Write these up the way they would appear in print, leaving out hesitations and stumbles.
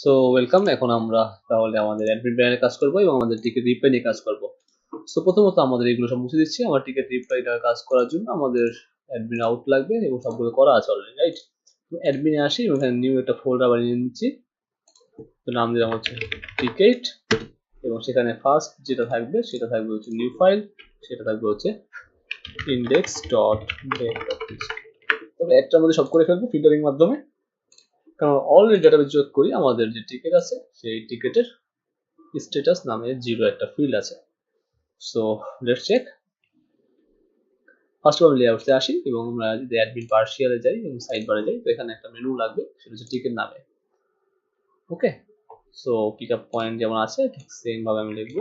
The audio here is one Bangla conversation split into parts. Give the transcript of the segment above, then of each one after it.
So welcome. এখন আমরা তাহলে আমাদের অ্যাডমিন প্যানেলে কাজ করব এবং আমাদের টিকেট রিপ্লাই নিয়ে কাজ করব। সো প্রথমত আমাদের এগুলো সব মুছে দিচ্ছি। আমার টিকেট রিপ্লাইটা কাজ করার জন্য আমাদের অ্যাডমিন আউট লাগবে এবং সবগুলো করা আছে অলরেডি, রাইট? তো অ্যাডমিনে আসি এবং এখানে নিউ একটা ফোল্ডার বানিয়ে নিচ্ছি। তো নাম দিলাম হচ্ছে টিকেট এবং সেখানে ফার্স্ট যেটা থাকবে সেটা থাকবে হচ্ছে নিউ ফাইল, সেটা থাকবে হচ্ছে index.date. তবে একটার মধ্যে সব করে ফেলবো ফিল্টারিং মাধ্যমে, কারণ অলরেডি ডাটাবেজ যোগ করি আমাদের যে টিকেট আছে সেই টিকেটের স্ট্যাটাস নামে 0 একটা ফিল্ড আছে। So let's check. First of all লেআউটসে আসি এবং আমরা যদি অ্যাডমিন পার্সিয়ালে যাই এবং সাইড বারে যাই, তো এখানে একটা মেনু লাগবে, সেটা হচ্ছে টিকেট নামে। ওকে, সো পিক আপ পয়েন্ট যেমন আছে ঠিক সেম ভাবে আমি লিখব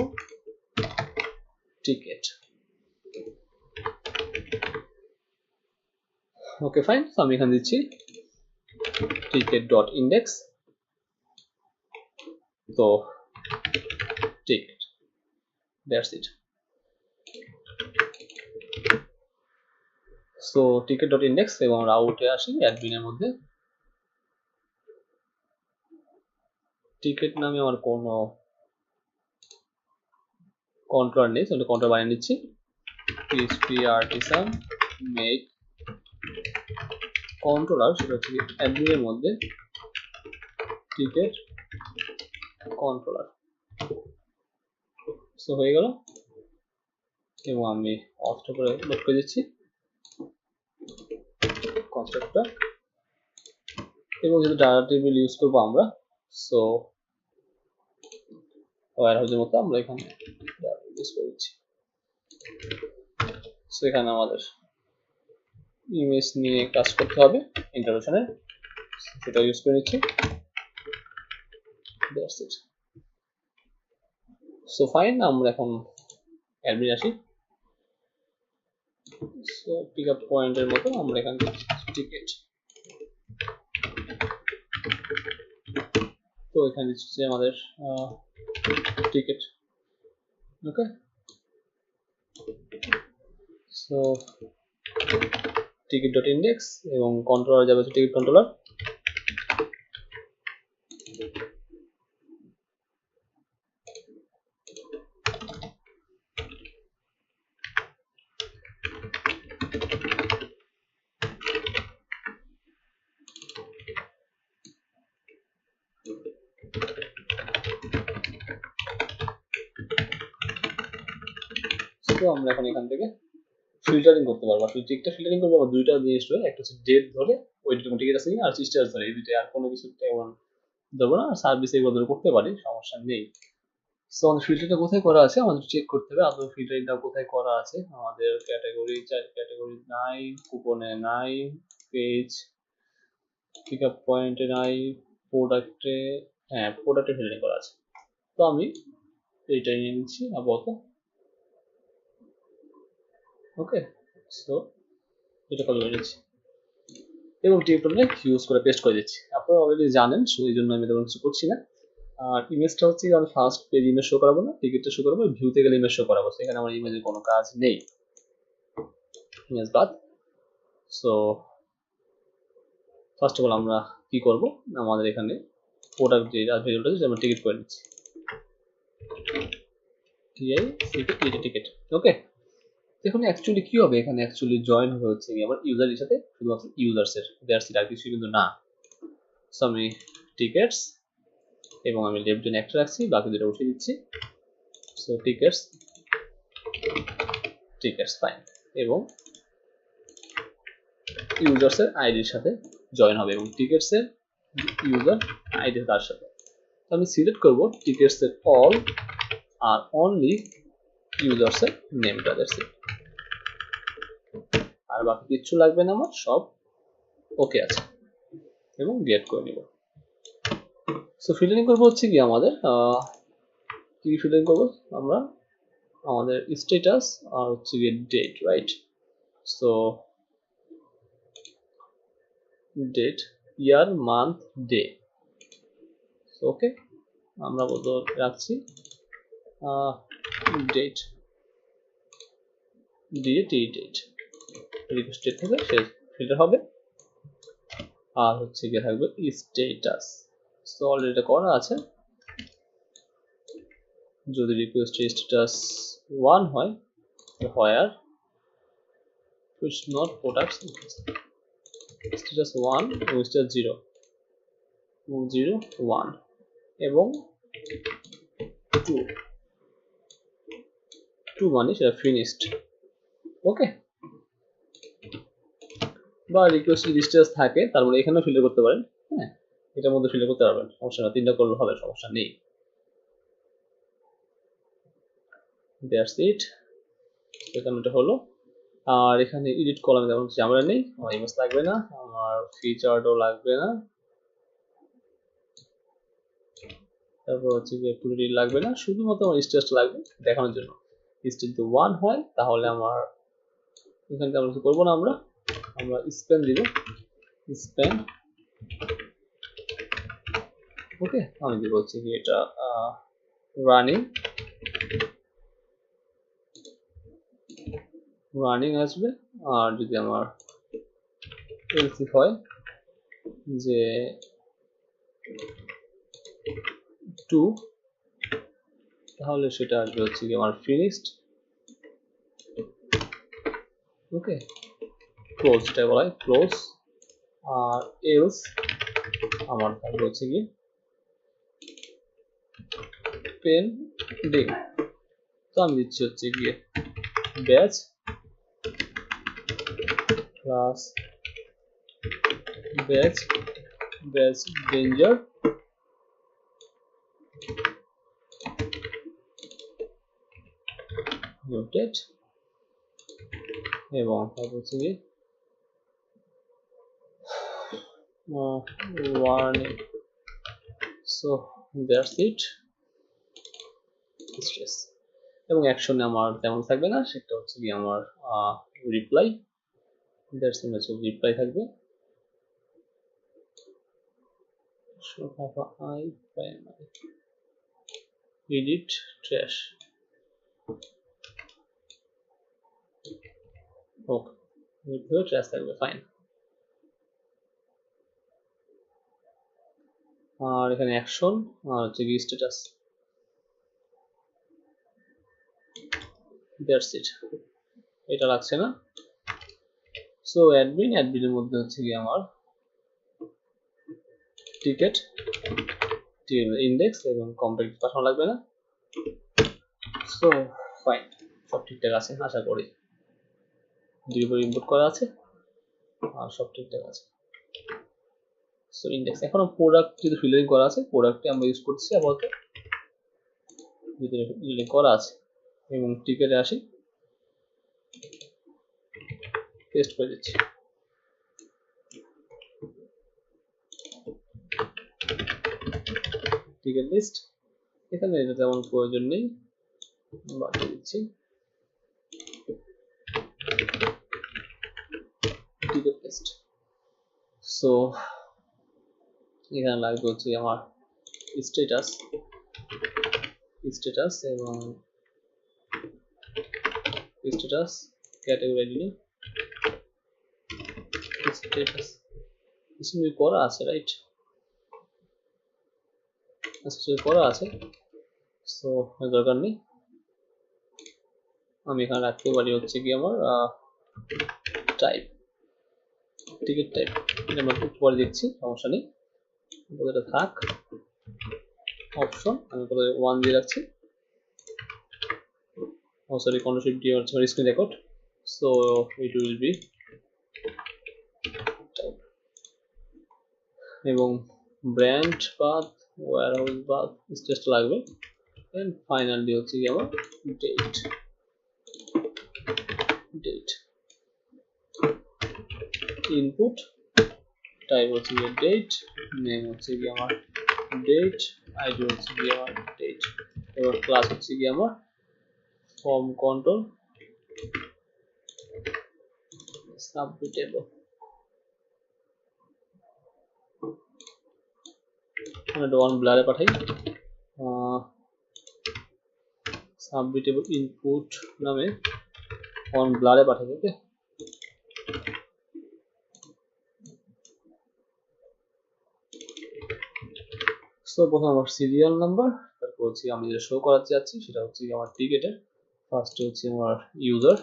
টিকেট। ওকে ফাইন, তো আমি এখানে দিচ্ছি টিকেট ডট ইন্ডেক্স। তো ticket, that's it. So ticket dot index এবং আমরা আউটে আসি অ্যাডমিনের মধ্যে। টিকেট নামে আমার কোনো কন্ট্রোলার নেই, তাহলে কন্ট্রোলার বানিয়ে নিচ্ছি php artisan make কন্ট্রোলার, সেটা হচ্ছে অ্যাডমিনের মধ্যে টিকেট কন্ট্রোলার। সো হয়ে গেল এবং আমি অফটা করে লোড করে দিচ্ছি কনসেপ্টটা। এবং যেহেতু ডাটা টেবিল ইউজ করবো আমরা, সো ওয়্যারহাউসের মতো আমরা এখানে ইউজ করে দিচ্ছি। সো এখানে আমাদের ইমেজ নিয়ে কাজ করতে হবে ইন্টারোডাকশনের, সেটা ইউজ করে নিচ্ছি। That's it. সো ফাইন, আমরা এখন অ্যাডমিন আসি। সো পিক আপ পয়েন্টের মতো আমরা এখানে টিকেট, তো এখানে দিচ্ছি আমাদের টিকেট। ওকে, সো টিকেট ডট ইন্ডেক্স এবং কন্ট্রোলার যাবে হচ্ছে টিকেট কন্ট্রোলার। তো আমরা এখন এখান থেকে ফিল্টারিং করতে পারবো। আসলে টিকেটটা ফিল্টারিং করবো আবার দুইটা জিনিস রয়েছে, একটা হচ্ছে ডেট ধরে ওই টিকেট আছে কিনা, আর স্ট্যাটাস ধরে, এই দুইটা, আর কোনো কিছু তেমন দেবো না। সার্ভিস এগুলো ধরে করতে পারি, সমস্যা নেই। সো আমাদের ফিল্টারটা কোথায় করা আছে আমাদের চেক করতে হবে, আপনার ফিল্টারিংটা কোথায় করা আছে। আমাদের ক্যাটাগরি, ক্যাটাগরি নাই, কুপনে নাই, পেজ পিক আপ পয়েন্টে নাই, প্রোডাক্টে, হ্যাঁ প্রোডাক্টে ফিল্টারিং করা আছে। তো আমি এইটাই নিয়ে নিচ্ছি আপাতত। ওকে, সো এটা কল করে নিচ্ছি এবং টিউটোরিয়ালে ইউজ করে পেস্ট করে দিচ্ছি। আপনারা অলরেডি জানেন, সো এই জন্য আমি তেমন কিছু করছি না। আর ইমেজটা হচ্ছে আমি ফার্স্ট পেজ ইমেজ শো করাবো না, টিকিটটা শো করাবো, ভিউতে গেলে ইমেজ শো করাবো। এখানে আমার ইমেজের কোনো কাজ নেই, ইমেজ বাদ। সো ফার্স্ট অফ অল আমরা কি করব, আমাদের এখানে প্রোডাক্ট যে ভেরিয়েবলটা আছে আমরা টিকিট করে নিচ্ছি, টিকিট। ওকে, এখন অ্যাকচুয়ালি কি হবে, এখানে অ্যাকচুয়ালি জয়েন হবে হচ্ছে আমার ইউজারের সাথে, শুধুমাত্র ইউজার্সের, দ্যাটস ইট, আর কিছু কিন্তু না। সো আমি টিকেটস এবং আমি লেফট জোন একটা রাখছি, বাকি দুটো উঠিয়ে দিচ্ছি। সো টিকেটস ফাইন, এবং ইউজার্সের আইডির সাথে জয়েন হবে এবং টিকেটসের ইউজার আইডি তার সাথে। তো আমি সিলেক্ট করব টিকেটসের অল আর অনলি ইউজার্সের নেমটা, দ্যাটস ইট। আর বাকি কিচ্ছু লাগবে না, আমার সব ওকে আছে এবং গেট করে নিব। সো ফিল্টারিং করবো হচ্ছে কি আমাদের কি ফিল্টারিং করবো আমরা, আমাদের স্ট্যাটাস আর হচ্ছে গিয়ে ডেট, রাইট? সো ডেট, ইয়ার, মান্থ, ডে। ওকে, আমরা বলতে রাখছি ডেট দিয়ে ডেট রিকোয়েস্ট থেকে সে ফিল্টার হবে। আর হচ্ছে গিয়ে থাকবে স্ট্যাটাস, সো অলরেডি এটা করা আছে। যদি রিকোয়েস্ট স্ট্যাটাস 1 হয়, where it's not product status 1 এবং status 0 0 1 এবং 2 মানে সেটা ফিনিশড। ওকে, বা রিকোয়েস্ট যদি স্ট্যাটাস থাকে তারপরে এখানেও ফিল্টার করতে পারেন। হ্যাঁ, এটার মধ্যে ফিল্টার করতে পারবেন, সমস্যা না, 3টা করলে হবে, সমস্যা নেই। দ্যাটস ইট, এখানে এটা হলো। আর এখানে এডিট কলামে তেমন কিছু ঝামেলা নেই, আমার ইমেজ লাগবে না, আমার ফিচারও লাগবে না, তারপর হচ্ছে গিয়ে পুরোটি লাগবে না, শুধুমাত্র আমার স্ট্যাটাস লাগবে দেখানোর জন্য। স্ট্যাটাস যদি 1 হয় তাহলে আমার এখানে তেমন কিছু করবো না, আমরা স্প্যান দিব, স্প্যান। ওকে, আমি দিব হচ্ছে কি এটা রানিং আসবে। আর যদি আমার এলসি হয় যে 2, তাহলে সেটা আসবে হচ্ছে কি আমার ফিনিশড। ওকে, ক্লোজ, এটা বলা হয় ক্লোজ। আর এলস আমার থাকবে হচ্ছে কি পেন্ডিং। তো আমি দিচ্ছি হচ্ছে গিয়ে batch class batch danger noted এবং তারপর হচ্ছে গিয়ে warning. So that's it. Stress এবং অ্যাকশনে আমার তেমন থাকবে না, সেটা হচ্ছে কি আমার রিপ্লাই, দ্যাটস হচ্ছে রিপ্লাই থাকবে। So have I primary edit trash. Okay, reply trash থাকবে, ফাইন। আর এখানে অ্যাকশন আর হচ্ছে কি স্ট্যাটাস, দ্যাটস ইট, এটা লাগছে না। সো অ্যাডমিনের মধ্যে হচ্ছে কি আমার টিকেট ইন্ডেক্স এবং কম্প্যাক্ট পাঠানো লাগবে না। সো ফাইন, সব ঠিকঠাক আছে আশা করি, ডিলিভারি ইনপুট করা আছে আর সব ঠিকঠাক আছে। সো ইন্ডেক্স এখনো প্রোডাক্ট যদি ফিল্টারিং করা আছে, প্রোডাক্টে আমরা ইউজ করছি আপাতত, যদি ফিল্টারিং করা আছে। এবং টিকেটে আসি, পেস্ট করে দিচ্ছি। টিকেট লিস্ট, এখানে এটা তেমন প্রয়োজন নেই, বাদ দিচ্ছি। টিকেট লিস্ট, সো এখানে লাগবে হচ্ছে আমার স্ট্যাটাস এবং স্ট্যাটাস ক্যাটাগরি দিলে স্ট্যাটাস কিছু করা আছে, রাইট? আচ্ছা, করা আছে, সো দরকার নেই। আমি এখানে রাখতে পারি হচ্ছে কি আমার টাইপ, টিকেট টাইপ, এটা আমরা পরে দেখছি, সমস্যা নেই, এটা থাক। অপশন আমি কোথায় 1 দিয়ে রাখছি, ও সরি কন্ট্রোল শিফট দিয়ে হচ্ছে screen record. So it will be type এবং brand path, warehouse path, stage লাগবে। এন্ড ফাইনালি হচ্ছে কি আমার ডেট ইনপুট টাইপ হচ্ছে কি ডেট, নেম হচ্ছে কি আমার ডেট, আইডি হচ্ছে কি আমার ডেট, এবার ক্লাস হচ্ছে কি আমার ফর্ম কন্ট্রোল সাবমিটেবল। আমি এটা ওয়ান ব্লারে পাঠাই, সাবমিটেবল ইনপুট নামে ওয়ান ব্লারে পাঠাই। ওকে, সো প্রথমে আমার সিরিয়াল নাম্বার, তারপর হচ্ছে আমি যেটা শো করাতে যাচ্ছি সেটা হচ্ছে আমার টিকেটের ফার্স্ট হচ্ছে আমার ইউজার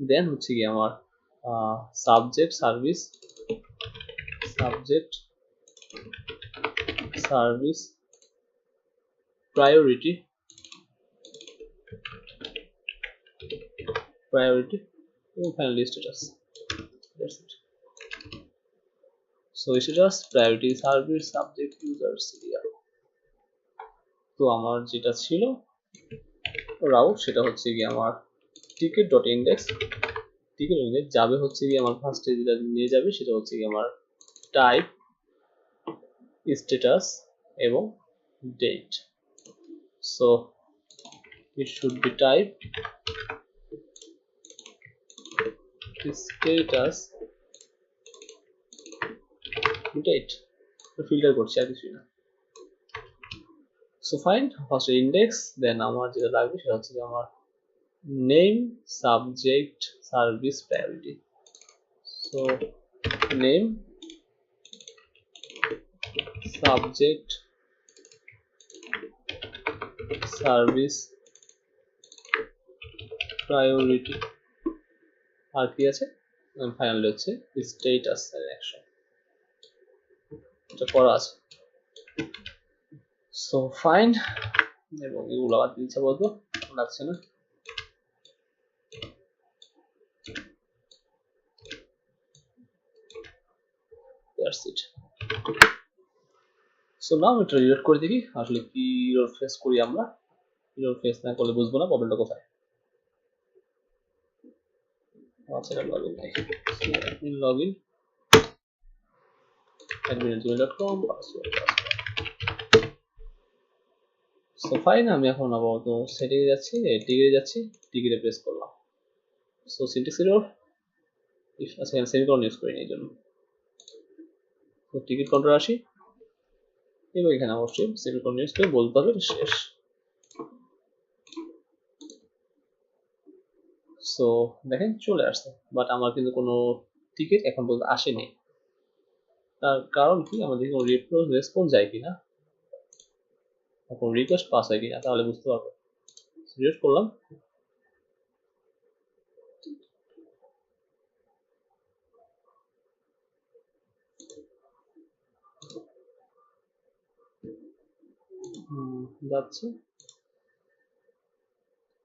দেন হচ্ছে কি আমার সাবজেক্ট সার্ভিস প্রায়োরিটি এবং finally status. So status, priority, service, subject, user, serial. তো আমার যেটা ছিল রাউট সেটা হচ্ছে কি আমার টিকেট ডট ইন্ডেক্স যাবে হচ্ছে কি আমার ফার্স্টে যেটা নিয়ে যাবে সেটা হচ্ছে কি আমার টাইপ, স্ট্যাটাস এবং date. So it should be type, status, date. Filter করছি আর কিছুই না। So fine, first index, then আমার যেটা লাগবে সেটা হচ্ছে আমার name, subject, service, priority. So name, subject, service, priority, আর কি আছে ফাইনালি হচ্ছে স্ট্যাটাস অ্যাকশন, এটা করা আছে। সো ফাইন, এবং এগুলো আবার দিচ্ছে বলতো লাগছে না। That's it. সো নাও এটা রিলোড করে দেখি আসলে কি এরর ফেস করি আমরা। এরর ফেস না করলে বুঝবো না প্রবলেমটা কোথায়। আচ্ছা লগইন নাই, login admin@gmail.com password. So fine, আমি এখন আপাতত সেটিংয়ে যাচ্ছি, টিকেটে প্রেস করলাম। সো সিনট্যাক্স এরর, আচ্ছা এখানে সেমিকোলন ইউজ করিনি এই জন্য। তো টিকিট কাউন্টার আসি এবং এখানে অবশ্যই সেমিকোলন ইউজ করে বলতে হবে শেষ। সো দেখেন চলে আসছে, বাট আমার কিন্তু কোনো টিকিট এখন পর্যন্ত আসেনি। তার কারণ কি, আমাদের কোনো রেসপন্স যায় কিনা, কোনো রিকোয়েস্ট পাস হয় কিনা তাহলে বুঝতে পারবো। রিলোড করলাম, যাচ্ছে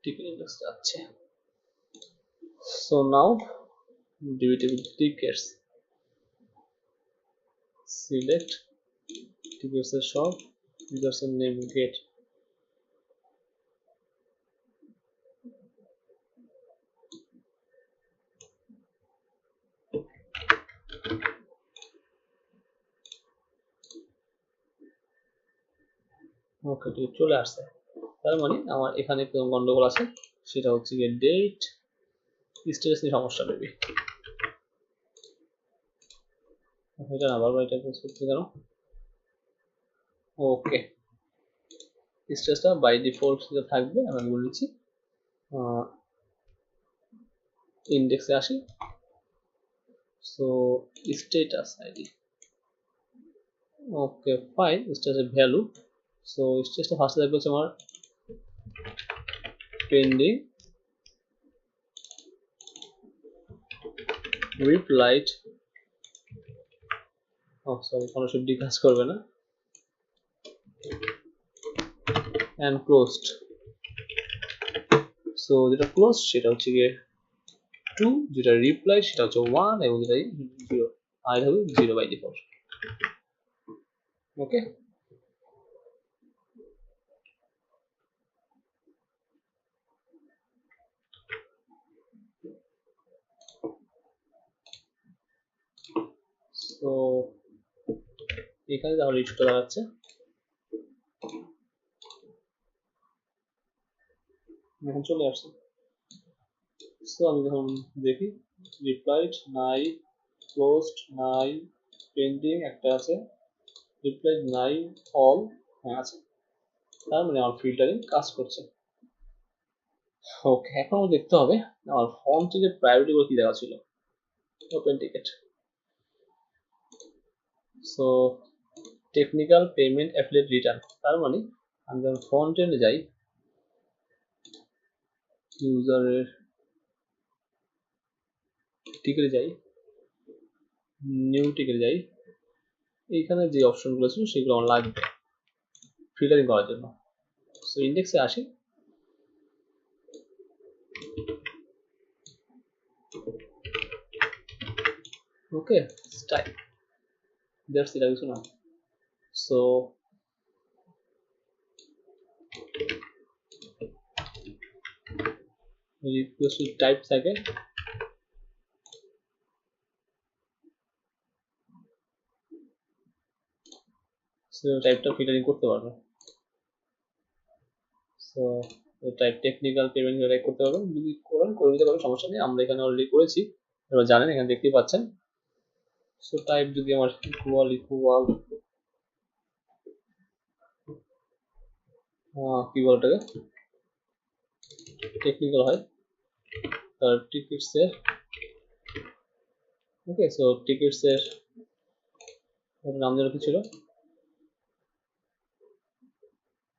টিকেট ইন্ডেক্স যাচ্ছে। সো নাও ডিভিটেবল টিকেটস, সিলেক্ট টিকেটস এর সব, ইউজার্স এর নেম গেট। ওকে টিকিট চলে আসছে। তার মানে আমার এখানে একটু গন্ডগোল আছে, সেটা হচ্ছে গিয়ে ডেট, স্ট্যাটাস নিয়ে সমস্যা মেবি। এটা না বারবার এটা করতে কেন। ওকে, স্ট্যাটাসটা বাই ডিফল্ট যেটা থাকবে আমি বলে দিচ্ছি। ইন্ডেক্সে আসি, so status ID, okay fine, স্ট্যাটাসের ভ্যালু। সো স্ট্যাটাসটা ফার্স্টে থাকবে হচ্ছে আমার পেন্ডিং, রিপ্লাইড, সরি কোনো সবজি কাজ করবে না, and closed। সো যেটা ক্লোজ সেটা হচ্ছে গিয়ে 2, যেটা রিপ্লাই সেটা হচ্ছে 1 এবং যেটা 0, আর হবে 0 বাই ডিফল্ট। ওকে, সো এখানে তাহলে ইস্যুটা দাঁড়াচ্ছে। এখন চলে আসছে। সো আমি যখন দেখি রিপ্লাইড নাই, ক্লোজড নাই, পেন্ডিং একটা আছে, রিপ্লাইড নাই, অল হ্যাঁ আছে, তার মানে আমার ফিল্টারিং কাজ করছে। ওকে, এখন আমাকে দেখতে হবে আমার ফন্টে যে প্রায়োরিটি গুলো কি দেওয়া ছিল। Open ticket, so technical payment affiliate return, তার মানে আমি যখন ফ্রন্ট এন্ডে যাই, ইউজারের টিকেটে যাই, নিউ টিকেটে যাই, এইখানে যে অপশনগুলো ছিল সেগুলো আমার লাগবে ফিল্টারিং করার জন্য। সো ইন্ডেক্সে আসি, ওকে স্টাইল, দ্যাটস ইট, আর কিছু না। সো রিকোয়েস্ট টাইপ থাকে, সো টাইপটা ফিল্টারিং করতে পারবে। So type technical payment type করতে পারবেন, যদি করেন করে দিতে পারবেন, সমস্যা নেই, আমরা এখানে অলরেডি করেছি, এবার জানেন, এখানে দেখতেই পাচ্ছেন। সো টাইপ যদি আমার ইকুয়াল কি বলে ওটাকে, টেকনিক্যাল হয়, তার টিকিটস এর, ওকে, সো টিকিটস এর নাম যেন কি ছিল,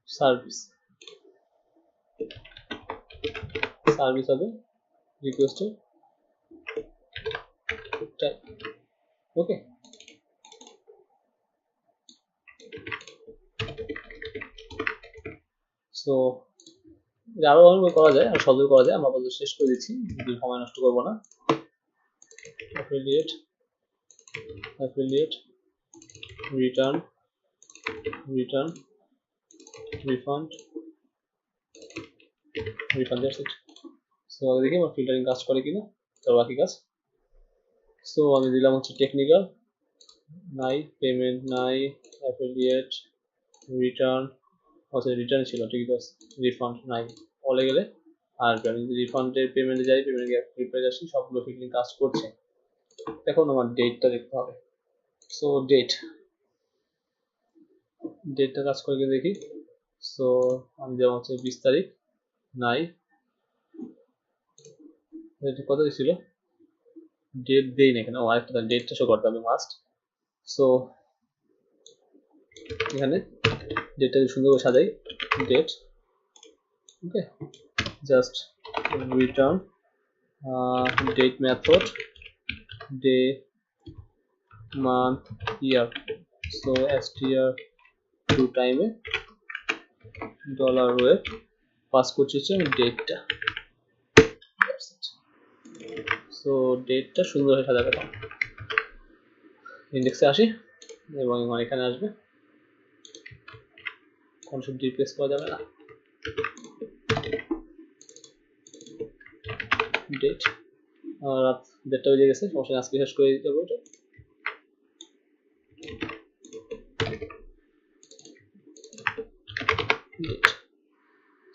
সার্ভিস, সার্ভিস হবে রিকোয়েস্টের টাইপ, ওকে। সো আরো অনেক করা যায়, আর সহজে করা যায়, আমরা আপাতত শেষ করে দিচ্ছি, সময় নষ্ট করবো না। Affiliate return refund, that's it. So আগে দেখি আমার ফিল্টারিং কাজ করে কিনা, তার বাকি কাজ। সো আমি দিলাম হচ্ছে টেকনিক্যাল, নাই পেমেন্ট, নাই অ্যাফিলিয়েট, রিটার্ন, আচ্ছা রিটার্ন ছিল, ঠিক আছে, রিফান্ড নাই, বলে গেলে। আর আমি যদি রিফান্ডের পেমেন্টে যাই, পেমেন্টে রিপ্লাই আসি, সবগুলো ফিল্টারিং কাজ করছে। এখন আমার ডেটটা দেখতে হবে। সো ডেটটা কাজ করে দেখি। সো আমি যেমন হচ্ছে 20 তারিখ, নাই, কত ছিল, ডেট দেই না এখানে, আরেকটা ডেটটা শো করতে হবে মাস্ট। সো এখানে ডেটটা সুন্দর করে সাজাই, date, okay, just return date method, day, month, year. So str to টাইমে ডলার ওয়েট পাস করছি হচ্ছে আমি ডেটটা। সো ডেটটা সুন্দর হয়ে সাজা পেলাম। ইন্ডেক্সে আসি এবং আমার এখানে আসবে, কোন সব রিপ্লেস করা যাবে না, ডেট, রাত 1:30 বেজে গেছে, সমস্যা আজকে শেষ করে দিতে হবে এটা। Date.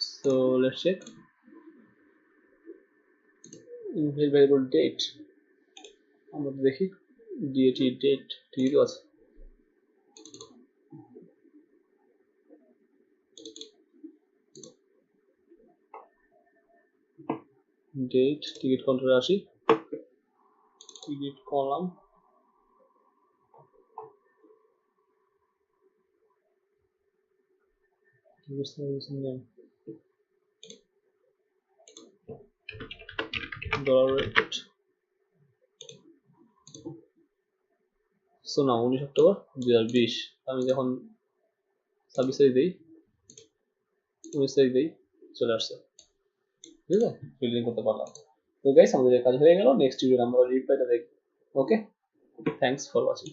So let's check invalid variable date, আমরা দেখি dat date ঠিক আছে, date টিকিট কাউন্টারে আসি, ticket column, dollar rate. So না 19 অক্টোবর 2020, আমি যখন 26 তারিখ দিই, 19 তারিখ দিই, চলে আসছে, ঠিক আছে, ফিল্ডিং করতে পারলাম। তো গাইস আমাদের কাজ হয়ে গেল, নেক্সট ভিডিও আমরা রিপ্লাইটা দেখব। ওকে, থ্যাঙ্কস ফর ওয়াচিং।